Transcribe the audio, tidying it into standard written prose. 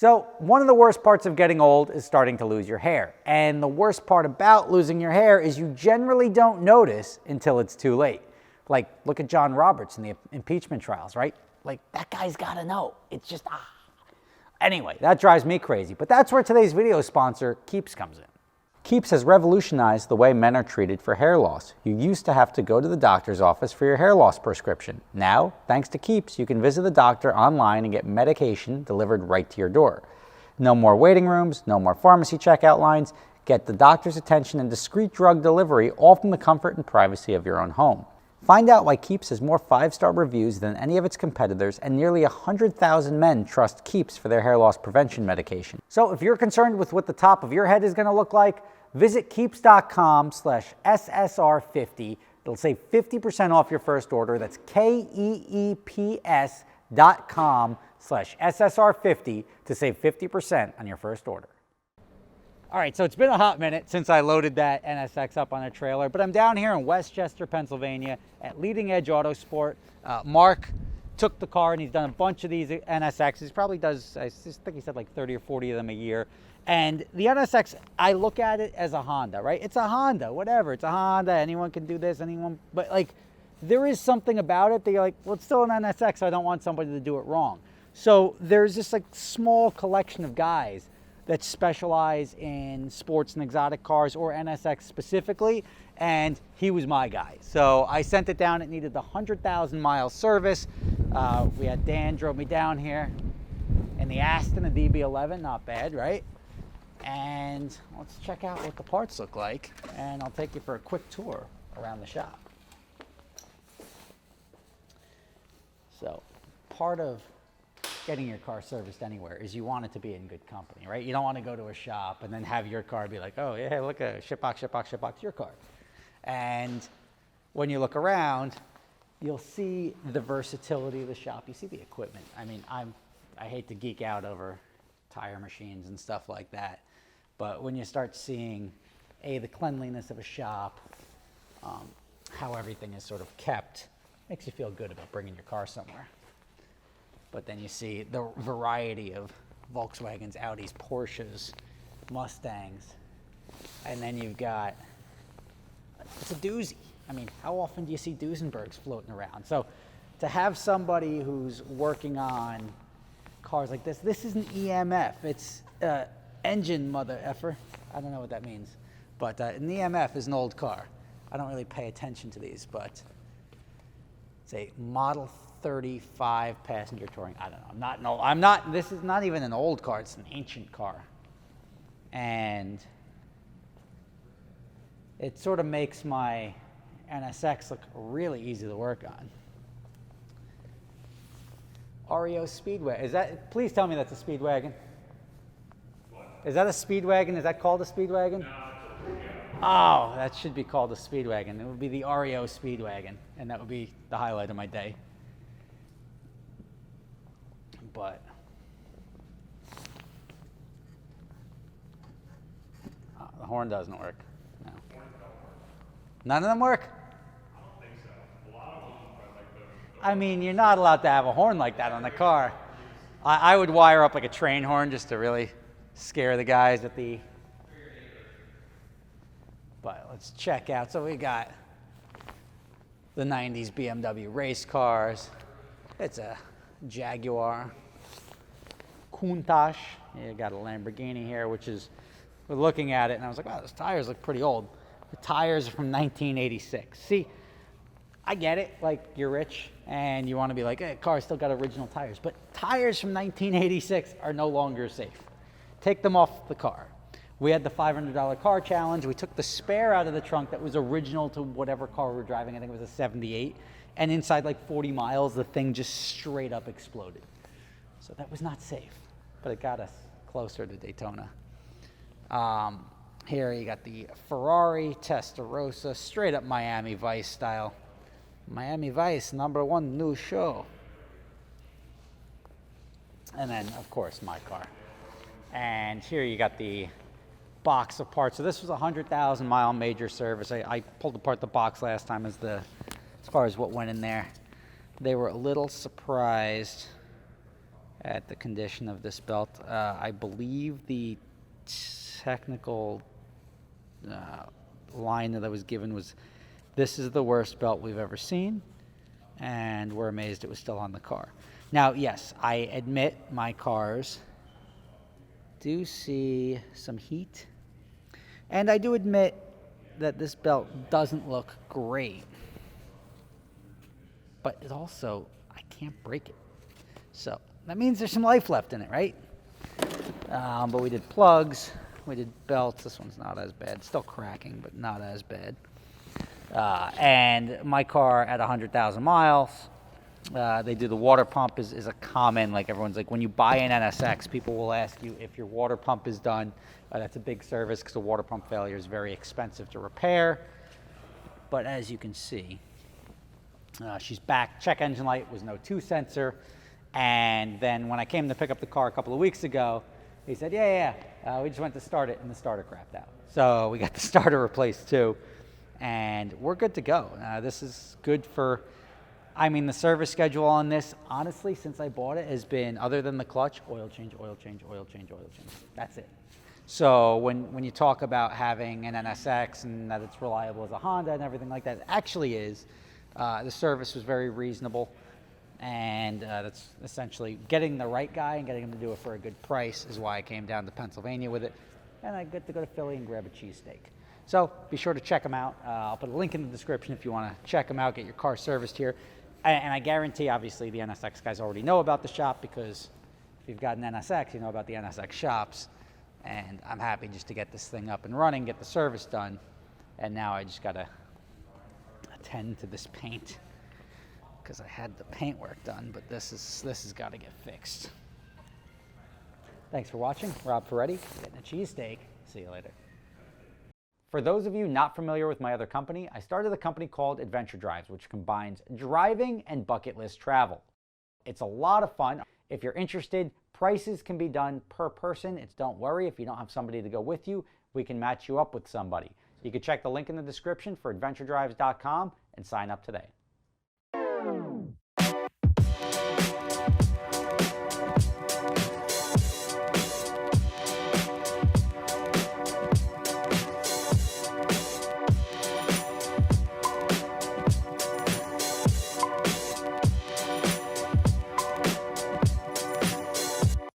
So one of the worst parts of getting old is starting to lose your hair. And the worst part about losing your hair is you generally don't notice until it's too late. Like, look at John Roberts in the impeachment trials, right? Like, that guy's got to know. It's just, Anyway, that drives me crazy. But that's where today's video sponsor, Keeps, comes in. Keeps has revolutionized the way men are treated for hair loss. You used to have to go to the doctor's office for your hair loss prescription. Now, thanks to Keeps, you can visit the doctor online and get medication delivered right to your door. No more waiting rooms, no more pharmacy checkout lines. Get the doctor's attention and discreet drug delivery all from the comfort and privacy of your own home. Find out why Keeps has more 5-star reviews than any of its competitors, and nearly 100,000 men trust Keeps for their hair loss prevention medication. So if you're concerned with what the top of your head is going to look like, visit keeps.com/SSR50. It'll save 50% off your first order. That's KEEPS.com/SSR50 to save 50% on your first order. All right, so it's been a hot minute since I loaded that NSX up on a trailer, but I'm down here in Westchester, Pennsylvania at Leading Edge Autosport. Mark took the car and he's done a bunch of these NSXs. He probably does, I think he said like 30 or 40 of them a year. And the NSX, I look at it as a Honda, right? It's a Honda, whatever. It's a Honda. Anyone can do this, but like there is something about it that you're like, well, it's still an NSX, so I don't want somebody to do it wrong. So there's this like small collection of guys that specialize in sports and exotic cars, or NSX specifically, and he was my guy. So I sent it down. It needed the 100,000-mile service. We had Dan drove me down here in the Aston, a DB11, not bad, right? And let's check out what the parts look like, and I'll take you for a quick tour around the shop. So part of getting your car serviced anywhere is you want it to be in good company, right? You don't want to go to a shop and then have your car be like, oh yeah, look at shipbox, your car. And when you look around, you'll see the versatility of the shop. You see the equipment. I mean, I hate to geek out over tire machines and stuff like that, but when you start seeing the cleanliness of a shop, how everything is sort of kept, makes you feel good about bringing your car somewhere. But then you see the variety of Volkswagens, Audis, Porsches, Mustangs, and then you've got, it's a doozy. I mean, how often do you see Duesenbergs floating around? So to have somebody who's working on cars like this is an EMF. It's engine mother effer. I don't know what that means. But an EMF is an old car. I don't really pay attention to these, but it's a Model 35 passenger touring. I don't know. This is not even an old car. It's an ancient car. And it sort of makes my NSX look really easy to work on. REO Speedwagon. Please tell me that's a Speedwagon. What? Is that a Speedwagon? Is that called a Speedwagon? No. Oh, that should be called a Speedwagon. It would be the REO Speedwagon, and that would be the highlight of my day. But the horn doesn't work. No. None of them work? I don't think so. A lot of them are like the I mean, you're not allowed to have a horn like that on the car. I would wire up like a train horn just to really scare the guys at the... But let's check out. So we got the 90s BMW race cars. It's a Jaguar. Countach. You got a Lamborghini here, which is, we're looking at it and I was like, wow, those tires look pretty old. The tires are from 1986. See, I get it, like you're rich and you want to be like, hey, car's still got original tires, but tires from 1986 are no longer safe. Take them off the car. We had the $500 car challenge. We took the spare out of the trunk that was original to whatever car we were driving. I think it was a 78. And inside like 40 miles, the thing just straight up exploded. So that was not safe, but it got us closer to Daytona. Here you got the Ferrari Testarossa, straight up Miami Vice style. Miami Vice, #1 new show. And then, of course, my car. And here you got the box of parts. So this was a 100,000-mile major service. I pulled apart the box last time as far as what went in there. They were a little surprised at the condition of this belt. I believe the technical line that I was given was, this is the worst belt we've ever seen, and we're amazed it was still on the car. Now, yes, I admit my cars do see some heat, and I do admit that this belt doesn't look great, but it also, I can't break it. So that means there's some life left in it, right? But we did plugs, we did belts. This one's not as bad, still cracking, but not as bad. And my car at 100,000 miles, they do the water pump is a common, like everyone's like, when you buy an NSX, people will ask you if your water pump is done. That's a big service because a water pump failure is very expensive to repair. But as you can see, she's back. Check engine light was no 2 sensor. And then when I came to pick up the car a couple of weeks ago, he said, yeah, we just went to start it and the starter crapped out. So we got the starter replaced too. And we're good to go. This is good for, I mean, the service schedule on this, honestly, since I bought it, has been, other than the clutch, oil change, oil change, oil change, oil change. That's it. So when you talk about having an NSX and that it's reliable as a Honda and everything like that, it actually is. The service was very reasonable. And that's essentially getting the right guy and getting him to do it for a good price is why I came down to Pennsylvania with it. And I get to go to Philly and grab a cheesesteak. So be sure to check them out. I'll put a link in the description if you want to check them out, get your car serviced here. And I guarantee, obviously, the NSX guys already know about the shop, because if you've got an NSX, you know about the NSX shops. And I'm happy just to get this thing up and running, get the service done. And now I just got to attend to this paint, because I had the paint work done, but this has got to get fixed. Thanks for watching. Rob Ferretti, getting a cheesesteak. See you later. For those of you not familiar with my other company, I started a company called Adventure Drives, which combines driving and bucket list travel. It's a lot of fun. If you're interested, prices can be done per person. Don't worry if you don't have somebody to go with you, we can match you up with somebody. You can check the link in the description for adventuredrives.com and sign up today.